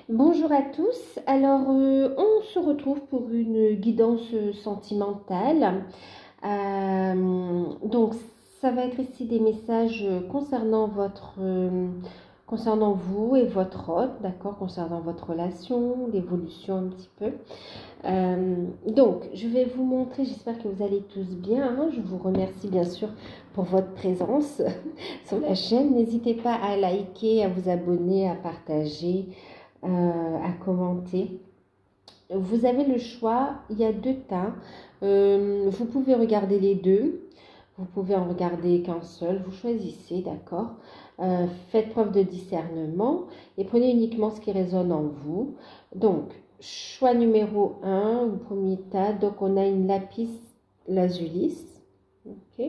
Bonjour à tous. Alors, on se retrouve pour une guidance sentimentale. Donc, ça va être ici des messages concernant concernant vous et votre hôte, d'accord, concernant votre relation, l'évolution un petit peu. Donc, je vais vous montrer, j'espère que vous allez tous bien, hein. Je vous remercie bien sûr pour votre présence sur la chaîne. N'hésitez pas à liker, à vous abonner, à partager, à commenter. Vous avez le choix, il y a deux tas. Vous pouvez regarder les deux, vous pouvez en regarder qu'un seul, vous choisissez, d'accord. Faites preuve de discernement et prenez uniquement ce qui résonne en vous. Donc, choix numéro 1, au premier tas, donc on a une lapis lazuli. Ok.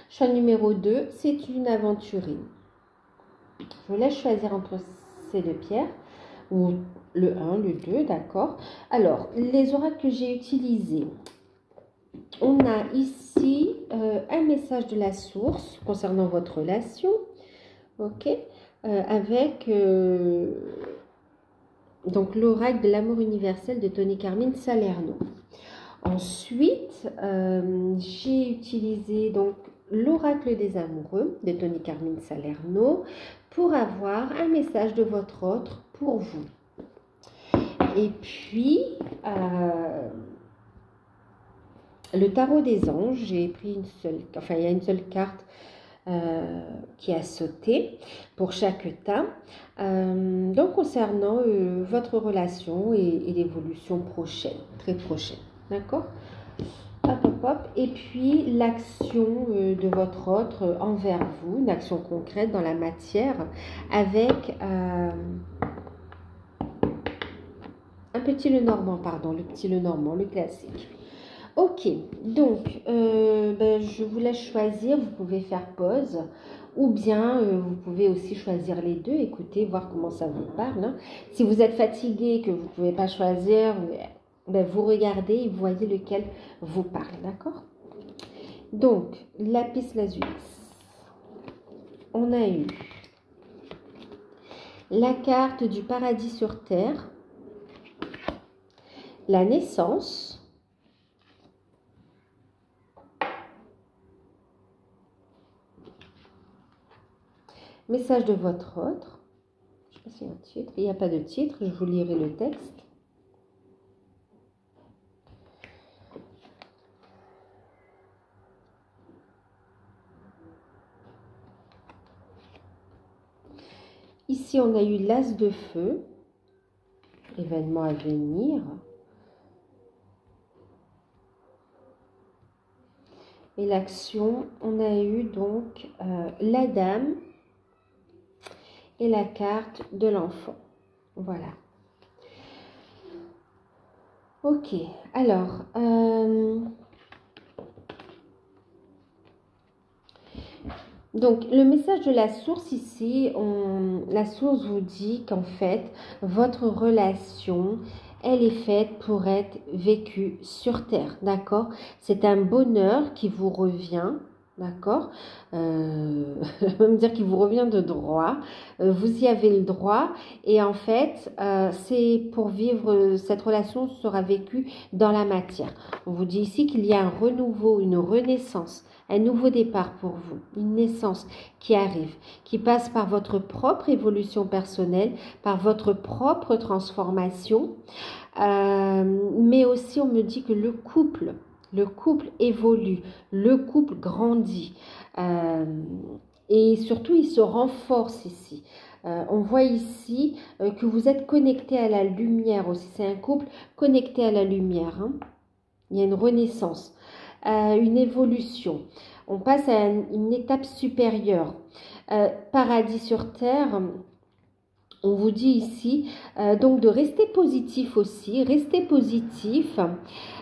Choix numéro 2, c'est une aventurine. Je vous laisse choisir entre ces deux pierres, ou le 1, le 2, d'accord. Alors, les oracles que j'ai utilisés, on a ici un message de la source concernant votre relation, ok, avec donc l'oracle de l'amour universel de Tony Carmine Salerno. Ensuite, j'ai utilisé donc l'oracle des amoureux de Tony Carmine Salerno pour avoir un message de votre autre pour vous. Et puis, le tarot des anges, j'ai pris une seule, enfin il y a une seule carte qui a sauté pour chaque tas. Donc concernant votre relation et l'évolution prochaine, très prochaine, d'accord? Hop, hop, hop. Et puis l'action de votre autre envers vous, une action concrète dans la matière avec un petit Lenormand, pardon, le petit Lenormand, le classique. Ok, donc je vous laisse choisir, vous pouvez faire pause ou bien vous pouvez aussi choisir les deux, écoutez, voir comment ça vous parle, hein. Si vous êtes fatigué, que vous ne pouvez pas choisir, vous regardez et vous voyez lequel vous parle, d'accord? Donc, lapis lazuli. On a eu la carte du paradis sur terre, la naissance, message de votre autre. Je ne sais pas s'il y a un titre. Il n'y a pas de titre. Je vous lirai le texte. Ici, on a eu l'as de feu. Événement à venir. Et l'action, on a eu donc la dame et la carte de l'enfant. Voilà. Ok, alors, donc le message de la source ici, la source vous dit qu'en fait, votre relation, elle est faite pour être vécue sur terre, d'accord? C'est un bonheur qui vous revient. D'accord, je vais me dire qu'il vous revient de droit, vous y avez le droit et en fait c'est pour vivre, cette relation sera vécue dans la matière. On vous dit ici qu'il y a un renouveau, une renaissance, un nouveau départ pour vous, une naissance qui arrive, qui passe par votre propre évolution personnelle, par votre propre transformation, mais aussi on me dit que le couple évolue, le couple grandit et surtout il se renforce ici. On voit ici que vous êtes connecté à la lumière aussi. C'est un couple connecté à la lumière, hein. Il y a une renaissance, une évolution. On passe à une étape supérieure. Paradis sur terre. On vous dit ici donc de rester positif aussi, restez positif,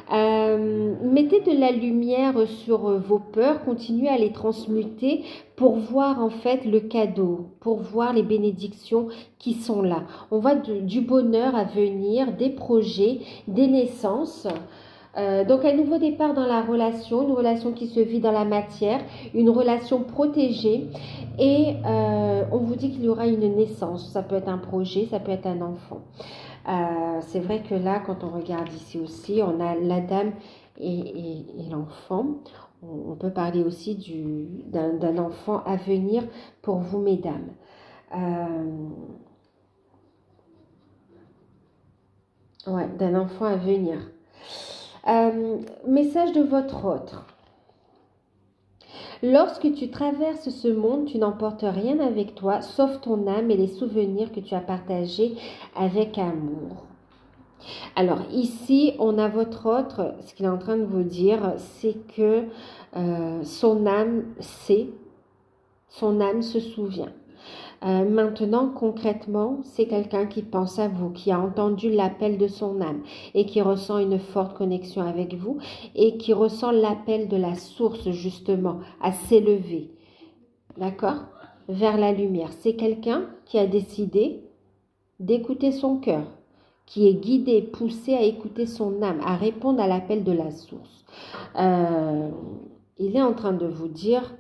mettez de la lumière sur vos peurs, continuez à les transmuter pour voir en fait le cadeau, pour voir les bénédictions qui sont là. On voit du bonheur à venir, des projets, des naissances. Donc un nouveau départ dans la relation, une relation qui se vit dans la matière, une relation protégée et On vous dit qu'il y aura une naissance. Ça peut être un projet, ça peut être un enfant. C'est vrai que là, quand on regarde ici aussi, on a la dame et l'enfant. On peut parler aussi d'un enfant à venir pour vous, mesdames. Ouais, d'un enfant à venir. Message de votre autre. Lorsque tu traverses ce monde, tu n'emportes rien avec toi, sauf ton âme et les souvenirs que tu as partagés avec amour. Alors ici, on a votre autre, ce qu'il est en train de vous dire, c'est que son âme sait, son âme se souvient. Maintenant, concrètement, c'est quelqu'un qui pense à vous, qui a entendu l'appel de son âme et qui ressent une forte connexion avec vous et qui ressent l'appel de la source, justement, à s'élever, d'accord, vers la lumière. C'est quelqu'un qui a décidé d'écouter son cœur, qui est guidé, poussé à écouter son âme, à répondre à l'appel de la source. Il est en train de vous dire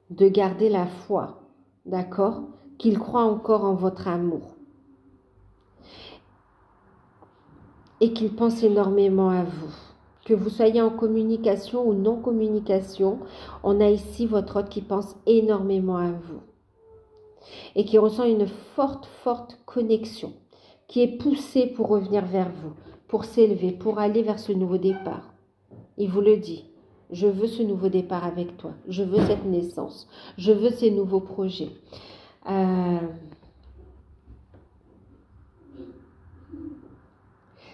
de garder la foi. D'accord? Qu'il croit encore en votre amour. Et qu'il pense énormément à vous. Que vous soyez en communication ou non communication, on a ici votre autre qui pense énormément à vous. Et qui ressent une forte, forte connexion. Qui est poussé pour revenir vers vous. Pour s'élever, pour aller vers ce nouveau départ. Il vous le dit. Je veux ce nouveau départ avec toi. Je veux cette naissance. Je veux ces nouveaux projets.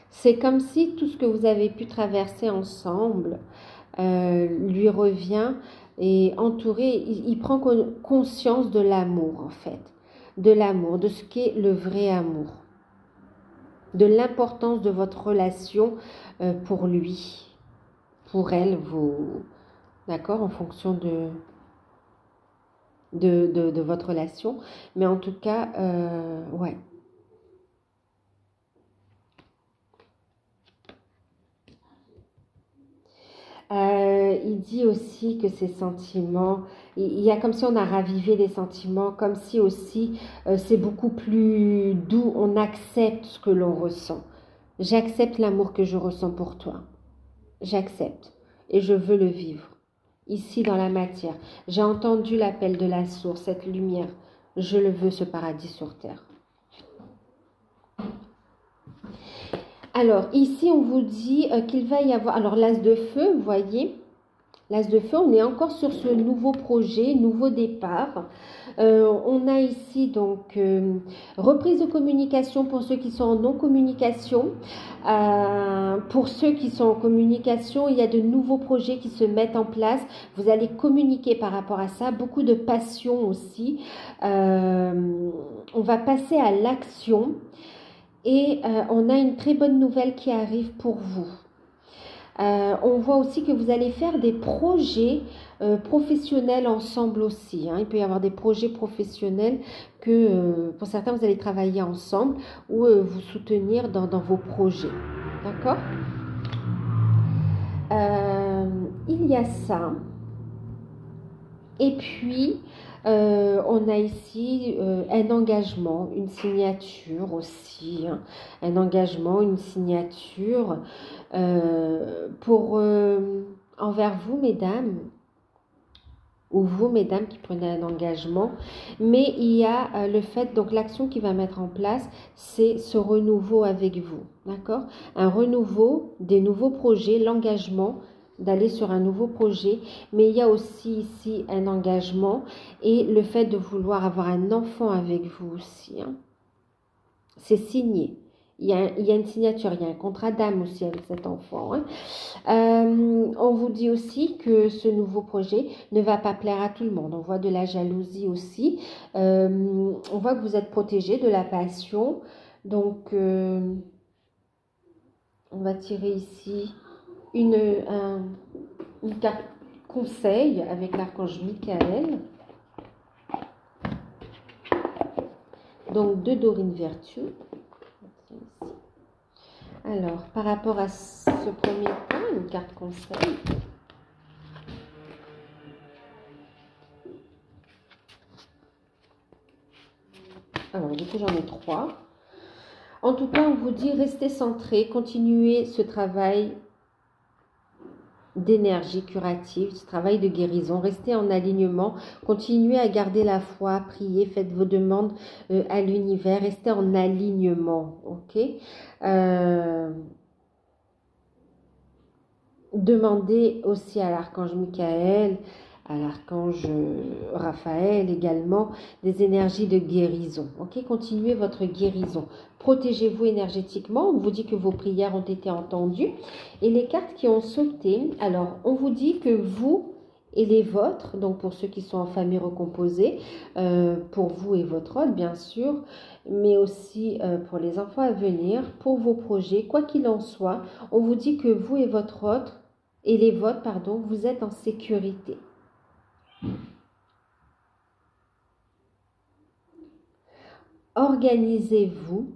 C'est comme si tout ce que vous avez pu traverser ensemble lui revient et entouré, il prend conscience de l'amour en fait, de l'amour, de ce qu'est le vrai amour, de l'importance de votre relation pour lui, pour elle, vous, d'accord, en fonction de votre relation, mais en tout cas, ouais. Il dit aussi que ces sentiments, il y a comme si on a ravivé les sentiments, comme si aussi c'est beaucoup plus doux, on accepte ce que l'on ressent. J'accepte l'amour que je ressens pour toi. J'accepte et je veux le vivre. Ici dans la matière, j'ai entendu l'appel de la source, cette lumière. Je le veux, ce paradis sur terre. Alors, ici, on vous dit qu'il va y avoir... Alors, l'as de feu, vous voyez, l'as de feu, on est encore sur ce nouveau projet, nouveau départ. On a ici, donc, reprise de communication pour ceux qui sont en non-communication. Pour ceux qui sont en communication, il y a de nouveaux projets qui se mettent en place. Vous allez communiquer par rapport à ça. Beaucoup de passion aussi. On va passer à l'action. Et on a une très bonne nouvelle qui arrive pour vous. On voit aussi que vous allez faire des projets professionnels ensemble aussi. Il peut y avoir des projets professionnels que pour certains vous allez travailler ensemble ou vous soutenir dans vos projets. D'accord? Il y a ça. Et puis, on a ici un engagement, une signature aussi. Un engagement, une signature envers vous, mesdames, ou vous, mesdames, qui prenez un engagement. Mais il y a le fait, donc l'action qui va mettre en place, c'est ce renouveau avec vous. D'accord? Un renouveau, des nouveaux projets, l'engagement d'aller sur un nouveau projet, mais il y a aussi ici un engagement et le fait de vouloir avoir un enfant avec vous aussi. C'est signé. Il y a une signature, il y a un contrat d'âme aussi avec cet enfant. On vous dit aussi que ce nouveau projet ne va pas plaire à tout le monde. On voit de la jalousie aussi. On voit que vous êtes protégé de la passion. Donc, on va tirer ici une carte conseil avec l'archange Michael. Donc, 2 Dorine Vertu. Alors, par rapport à ce premier point, une carte conseil. Alors, du coup, j'en ai 3. En tout cas, on vous dit, restez centré, continuez ce travail d'énergie curative, ce travail de guérison, restez en alignement, continuez à garder la foi, priez, faites vos demandes à l'univers, restez en alignement, ok? Demandez aussi à l'archange Michael, à l'archange Raphaël également, des énergies de guérison. Ok, continuez votre guérison. Protégez-vous énergétiquement. On vous dit que vos prières ont été entendues. Et les cartes qui ont sauté, alors on vous dit que vous et les vôtres, donc pour ceux qui sont en famille recomposée, pour vous et votre hôte bien sûr, mais aussi pour les enfants à venir, pour vos projets, quoi qu'il en soit, on vous dit que vous et votre hôte, et les vôtres, pardon, vous êtes en sécurité. Organisez-vous,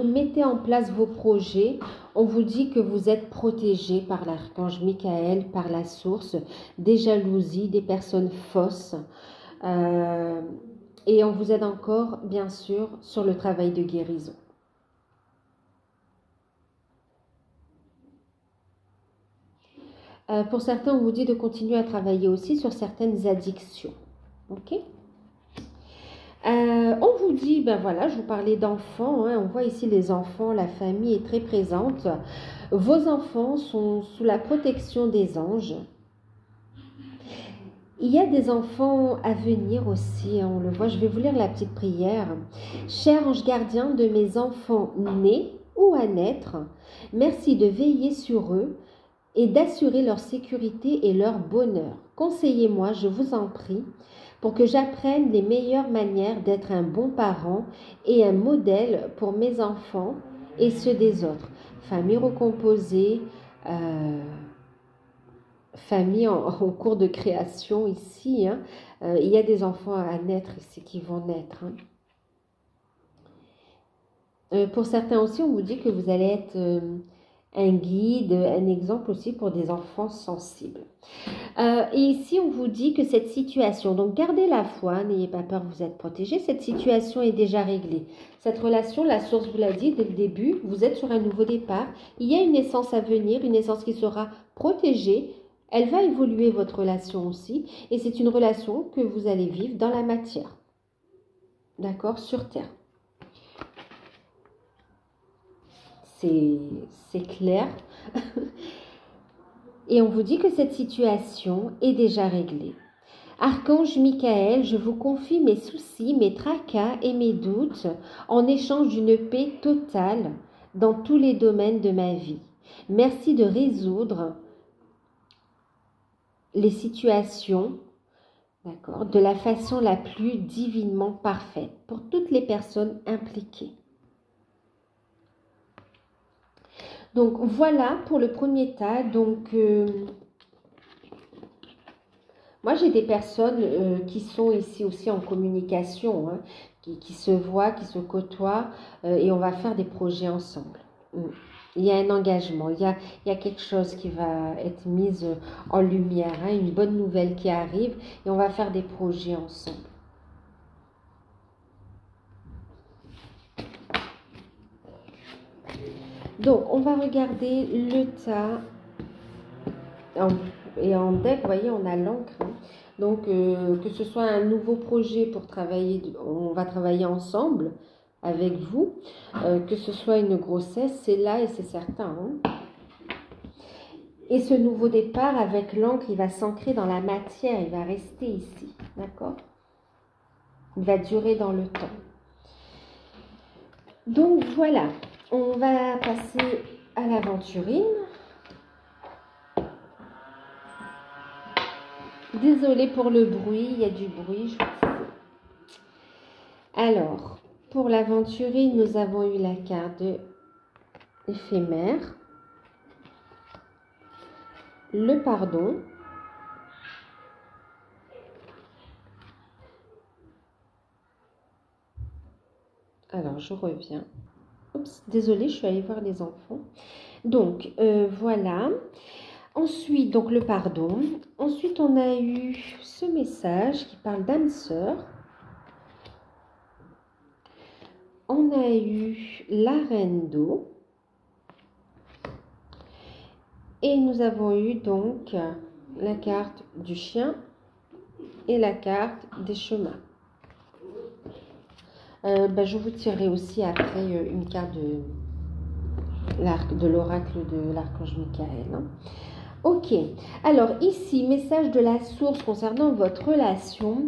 mettez en place vos projets. On vous dit que vous êtes protégé par l'archange Michael, par la source, des jalousies, des personnes fausses. Et on vous aide encore, bien sûr, sur le travail de guérison. Pour certains, on vous dit de continuer à travailler aussi sur certaines addictions. Ok ? On vous dit, ben voilà, je vous parlais d'enfants, hein, on voit ici les enfants, la famille est très présente. Vos enfants sont sous la protection des anges. Il y a des enfants à venir aussi, hein, on le voit, je vais vous lire la petite prière. Cher ange gardien de mes enfants nés ou à naître, merci de veiller sur eux et d'assurer leur sécurité et leur bonheur. Conseillez-moi, je vous en prie, pour que j'apprenne les meilleures manières d'être un bon parent et un modèle pour mes enfants et ceux des autres. Famille recomposée, famille en cours de création ici. Hein. Il y a des enfants à naître ici qui vont naître. Hein. Pour certains aussi, on vous dit que vous allez être un guide, un exemple aussi pour des enfants sensibles. Et ici, on vous dit que cette situation, donc gardez la foi, n'ayez pas peur, vous êtes protégés, cette situation est déjà réglée. Cette relation, la source vous l'a dit dès le début, vous êtes sur un nouveau départ, il y a une naissance à venir, une naissance qui sera protégée, elle va évoluer votre relation aussi, et c'est une relation que vous allez vivre dans la matière, d'accord, sur Terre. C'est clair. Et on vous dit que cette situation est déjà réglée. Archange Michael, je vous confie mes soucis, mes tracas et mes doutes en échange d'une paix totale dans tous les domaines de ma vie. Merci de résoudre les situations, d'accord, de la façon la plus divinement parfaite pour toutes les personnes impliquées. Donc voilà pour le premier tas. Donc moi j'ai des personnes qui sont ici aussi en communication, hein, qui se voient, qui se côtoient et on va faire des projets ensemble. Il y a un engagement, il y a quelque chose qui va être mis en lumière, hein, une bonne nouvelle qui arrive et on va faire des projets ensemble. Donc, on va regarder le tas. Et en deck, vous voyez, on a l'encre. Hein. Donc, que ce soit un nouveau projet pour travailler, on va travailler ensemble avec vous. Que ce soit une grossesse, c'est là et c'est certain. Hein. Et ce nouveau départ avec l'encre, il va s'ancrer dans la matière, il va rester ici. D'accord ? Il va durer dans le temps. Donc, voilà. On va passer à l'aventurine. Désolée pour le bruit, il y a du bruit. Je sais. Alors, pour l'aventurine, nous avons eu la carte de éphémère, le pardon, alors je reviens. Oups, désolée, je suis allée voir les enfants. Donc, voilà. Ensuite, donc le pardon. Ensuite, on a eu ce message qui parle d'âme sœur. on a eu la reine d'eau. Et nous avons eu donc la carte du chien et la carte des chemins. Je vous tirerai aussi après une carte de l'oracle de l'archange Michael. Hein. Ok, alors ici, message de la source concernant votre relation.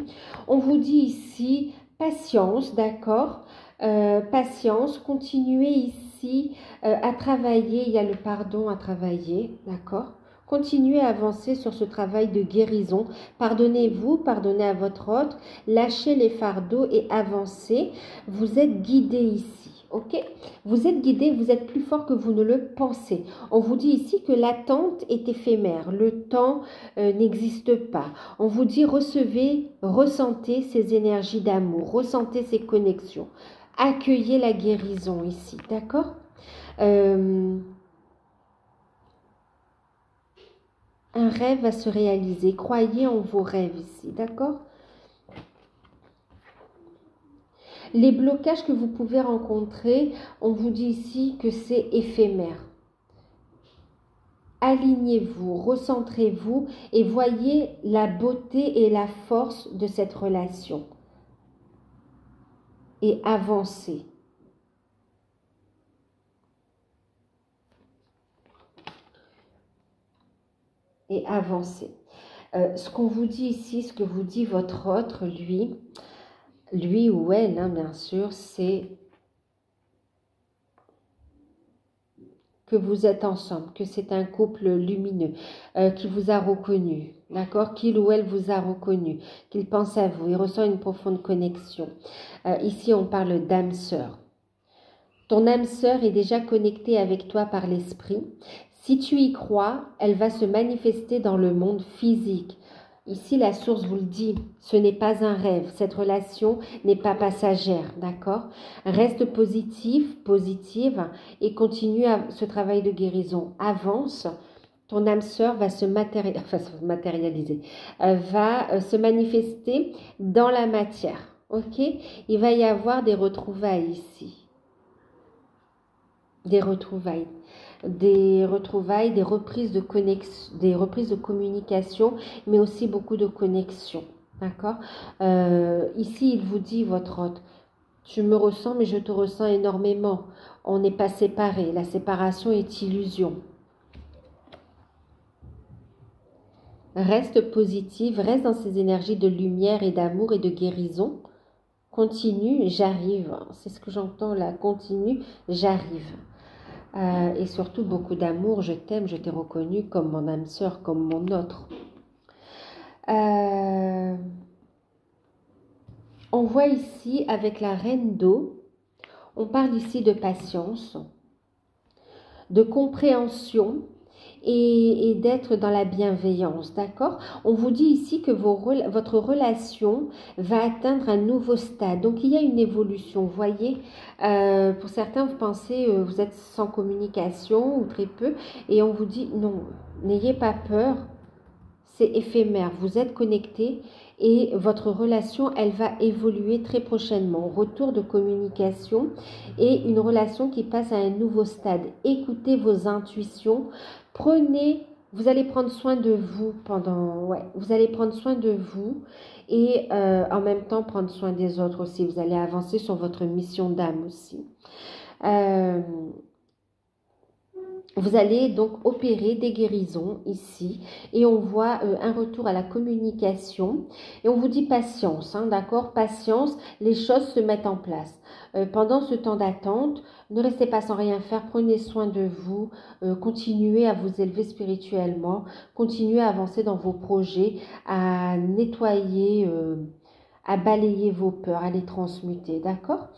On vous dit ici, patience, d'accord, patience, continuez ici à travailler, il y a le pardon à travailler, d'accord. Continuez à avancer sur ce travail de guérison. Pardonnez-vous, pardonnez à votre autre, lâchez les fardeaux et avancez. Vous êtes guidé ici, ok? Vous êtes guidé, vous êtes plus fort que vous ne le pensez. On vous dit ici que l'attente est éphémère, le temps n'existe pas. On vous dit recevez, ressentez ces énergies d'amour, ressentez ces connexions. Accueillez la guérison ici, d'accord? Un rêve va se réaliser. Croyez en vos rêves ici, d'accord? Les blocages que vous pouvez rencontrer, on vous dit ici que c'est éphémère. Alignez-vous, recentrez-vous et voyez la beauté et la force de cette relation. Et avancez. Et avancez. Ce qu'on vous dit ici, ce que vous dit votre autre, lui ou elle, hein, bien sûr, c'est que vous êtes ensemble, que c'est un couple lumineux, qui vous a reconnu, d'accord, qu'il ou elle vous a reconnu, qu'il pense à vous, il ressent une profonde connexion. Ici, on parle d'âme sœur. Ton âme sœur est déjà connectée avec toi par l'esprit. Si tu y crois, elle va se manifester dans le monde physique. Ici, la source vous le dit, ce n'est pas un rêve. Cette relation n'est pas passagère, d'accord? Reste positive et continue ce travail de guérison. Avance. Ton âme sœur va se matérialiser, va se manifester dans la matière, ok? Il va y avoir des retrouvailles ici. Des retrouvailles, des reprises de connexion, des reprises de communication, mais aussi beaucoup de connexion, d'accord? Ici, il vous dit, votre hôte, tu me ressens, mais je te ressens énormément. On n'est pas séparés, la séparation est illusion. Reste positive, reste dans ces énergies de lumière et d'amour et de guérison. Continue, j'arrive. C'est ce que j'entends là, continue, j'arrive. Et surtout beaucoup d'amour, je t'aime, je t'ai reconnu comme mon âme sœur, comme mon autre. On voit ici avec la reine d'eau, on parle ici de patience, de compréhension et d'être dans la bienveillance, d'accord? On vous dit ici que votre relation va atteindre un nouveau stade. Donc, il y a une évolution, vous voyez. Pour certains, vous pensez, vous êtes sans communication ou très peu. Et on vous dit, non, n'ayez pas peur, c'est éphémère. Vous êtes connectés et votre relation, elle va évoluer très prochainement. Retour de communication et une relation qui passe à un nouveau stade. Écoutez vos intuitions. Vous allez prendre soin de vous vous allez prendre soin de vous et en même temps prendre soin des autres aussi. Vous allez avancer sur votre mission d'âme aussi. Vous allez donc opérer des guérisons ici et on voit un retour à la communication et on vous dit patience, hein, d'accord? Patience, les choses se mettent en place. Pendant ce temps d'attente, ne restez pas sans rien faire, prenez soin de vous, continuez à vous élever spirituellement, continuez à avancer dans vos projets, à nettoyer, à balayer vos peurs, à les transmuter, d'accord?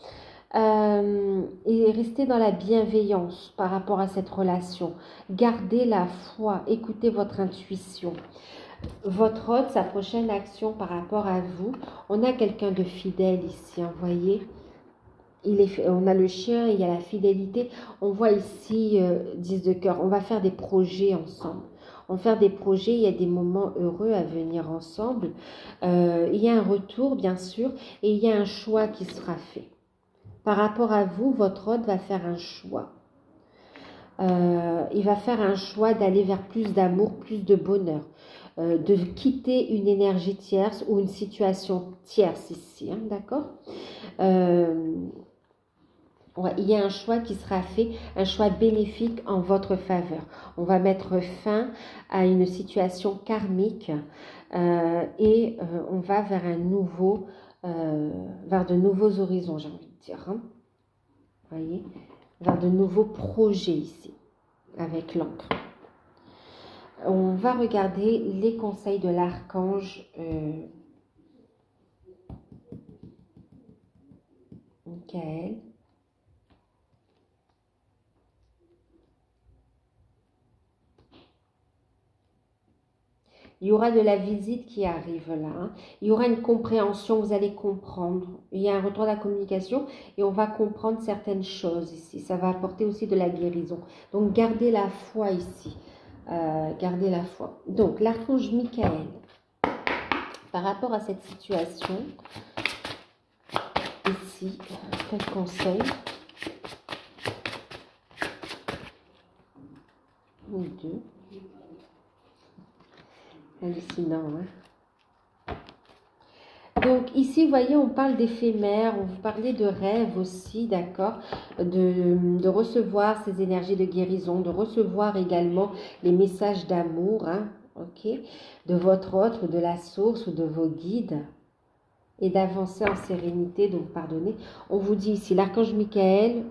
Et restez dans la bienveillance par rapport à cette relation. Gardez la foi, écoutez votre intuition. Votre hôte, sa prochaine action par rapport à vous, on a quelqu'un de fidèle ici, hein, vous voyez. On a le chien, il y a la fidélité. On voit ici 10 de cœur. On va faire des projets ensemble. On va faire des projets, il y a des moments heureux à venir ensemble. Il y a un retour, bien sûr, et il y a un choix qui sera fait. par rapport à vous, votre hôte va faire un choix. Il va faire un choix d'aller vers plus d'amour, plus de bonheur, de quitter une énergie tierce ou une situation tierce ici, hein, d'accord? Ouais, il y a un choix qui sera fait, un choix bénéfique en votre faveur. On va mettre fin à une situation karmique et on va vers vers de nouveaux horizons, j'ai envie de dire. Hein. Vous voyez, vers de nouveaux projets ici, avec l'encre. On va regarder les conseils de l'archange Michael. Il y aura de la visite qui arrive là. Hein. Il y aura une compréhension, vous allez comprendre. Il y a un retour de la communication et on va comprendre certaines choses ici. Ça va apporter aussi de la guérison. Donc, gardez la foi ici. Gardez la foi. Donc, l'archange Michael, par rapport à cette situation, ici, quel conseil? Ou deux. Hallucinant, hein? Donc ici, vous voyez, on parle d'éphémère, on vous parlait de rêve aussi, d'accord, de recevoir ces énergies de guérison, de recevoir également les messages d'amour, hein, ok, de votre hôte, de la source ou de vos guides, et d'avancer en sérénité, donc pardonnez. On vous dit ici, l'archange Michael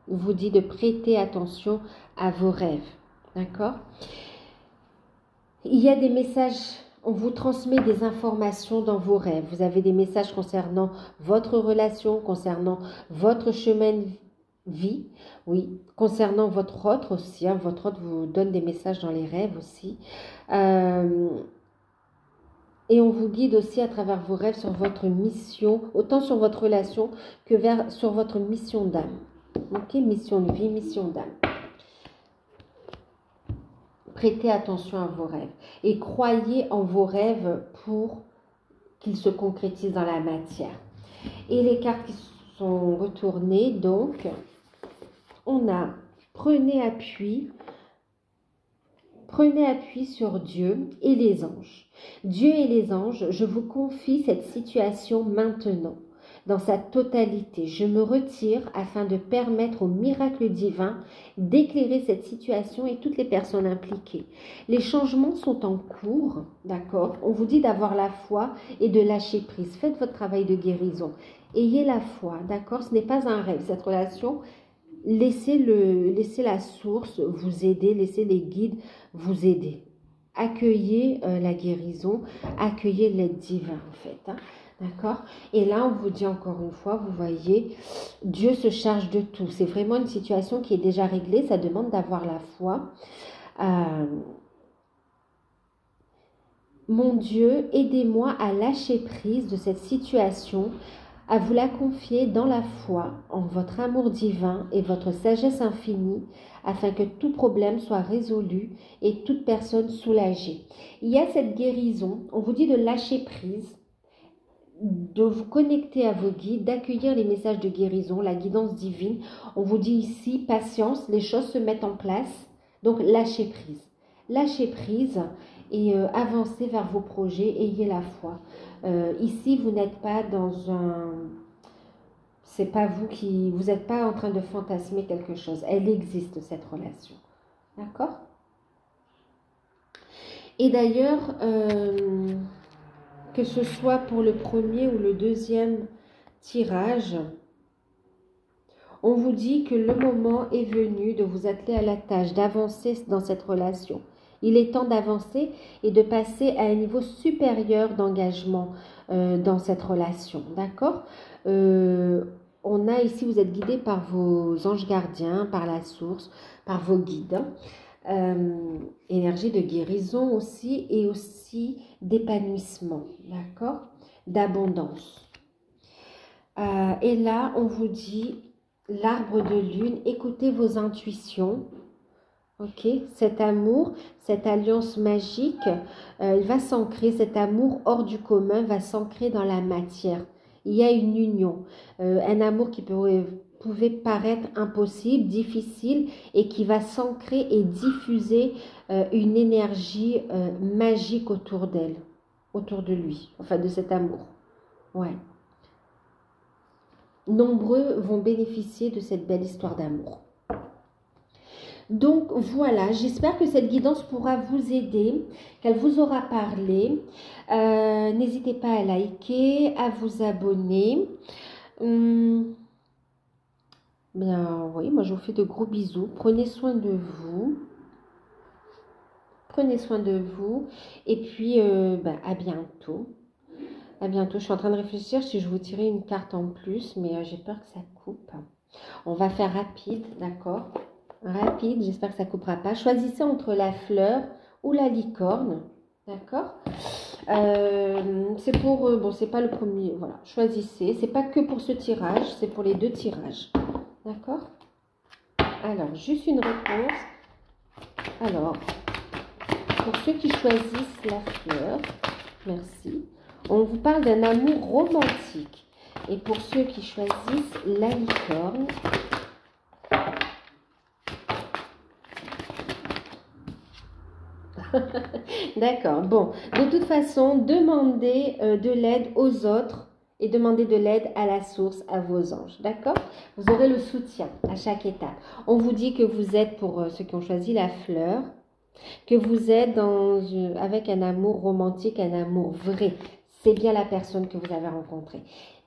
vous dit de prêter attention à vos rêves, d'accord? Il y a des messages, on vous transmet des informations dans vos rêves. Vous avez des messages concernant votre relation, concernant votre chemin de vie, oui, concernant votre hôte aussi. Hein, votre hôte vous donne des messages dans les rêves aussi. Et on vous guide aussi à travers vos rêves sur votre mission, autant sur votre relation que sur votre mission d'âme. Ok, mission de vie, mission d'âme. Prêtez attention à vos rêves et croyez en vos rêves pour qu'ils se concrétisent dans la matière. Et les cartes qui sont retournées, donc, on a prenez appui sur Dieu et les anges. Dieu et les anges, je vous confie cette situation maintenant. Dans sa totalité, je me retire afin de permettre au miracle divin d'éclairer cette situation et toutes les personnes impliquées. Les changements sont en cours, d'accord? On vous dit d'avoir la foi et de lâcher prise. Faites votre travail de guérison. Ayez la foi, d'accord? Ce n'est pas un rêve. Cette relation, laissez la source vous aider, laissez les guides vous aider. Accueillez la guérison, accueillez l'aide divine en fait, hein. D'accord? Et là, on vous dit encore une fois, vous voyez, Dieu se charge de tout. C'est vraiment une situation qui est déjà réglée. Ça demande d'avoir la foi. Mon Dieu, aidez-moi à lâcher prise de cette situation, à vous la confier dans la foi, en votre amour divin et votre sagesse infinie, afin que tout problème soit résolu et toute personne soulagée. Il y a cette guérison, on vous dit de lâcher prise, de vous connecter à vos guides, d'accueillir les messages de guérison, la guidance divine. On vous dit ici, patience, les choses se mettent en place. Donc, lâchez prise. Lâchez prise et avancez vers vos projets, ayez la foi. Ici, vous n'êtes pas dans un... C'est pas vous qui... Vous n'êtes pas en train de fantasmer quelque chose. Elle existe, cette relation. D'accord? Et d'ailleurs... que ce soit pour le premier ou le deuxième tirage, on vous dit que le moment est venu de vous atteler à la tâche, d'avancer dans cette relation. Il est temps d'avancer et de passer à un niveau supérieur d'engagement dans cette relation. D'accord? On a ici, vous êtes guidé par vos anges gardiens, par la source, par vos guides. Énergie de guérison aussi et aussi d'épanouissement, d'accord, d'abondance. Et là, on vous dit l'arbre de lune, écoutez vos intuitions, ok, cet amour, cette alliance magique, il va s'ancrer, cet amour hors du commun va s'ancrer dans la matière. il y a une union, un amour qui pouvait paraître impossible, difficile et qui va s'ancrer et diffuser une énergie magique autour d'elle, autour de lui, enfin de cet amour. Ouais. Nombreux vont bénéficier de cette belle histoire d'amour. Donc voilà, j'espère que cette guidance pourra vous aider, qu'elle vous aura parlé. N'hésitez pas à liker, à vous abonner. Bien oui, moi je vous fais de gros bisous. Prenez soin de vous. Prenez soin de vous. Et puis à bientôt. À bientôt. Je suis en train de réfléchir si je vous tirais une carte en plus, mais j'ai peur que ça coupe. On va faire rapide, d'accord? Rapide, j'espère que ça ne coupera pas. Choisissez entre la fleur ou la licorne, d'accord? C'est pour, bon, c'est pas le premier, voilà, choisissez. C'est pas que pour ce tirage, c'est pour les deux tirages, d'accord? Alors, juste une réponse. Alors, pour ceux qui choisissent la fleur, merci. On vous parle d'un amour romantique. Et pour ceux qui choisissent la licorne, d'accord, bon, de toute façon, demandez de l'aide aux autres et demandez de l'aide à la source, à vos anges, d'accord? Vous aurez le soutien à chaque étape. On vous dit que vous êtes, pour ceux qui ont choisi la fleur, que vous êtes avec un amour romantique, un amour vrai. C'est bien la personne que vous avez rencontrée.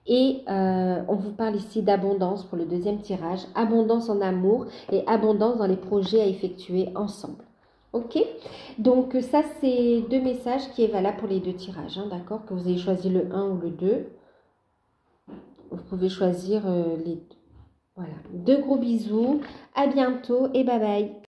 Et on vous parle ici d'abondance pour le deuxième tirage, abondance en amour et abondance dans les projets à effectuer ensemble. Ok, donc ça c'est deux messages qui est valable pour les deux tirages, hein, d'accord? Que vous ayez choisi le 1 ou le 2, vous pouvez choisir les deux. Voilà, de gros bisous, à bientôt et bye bye.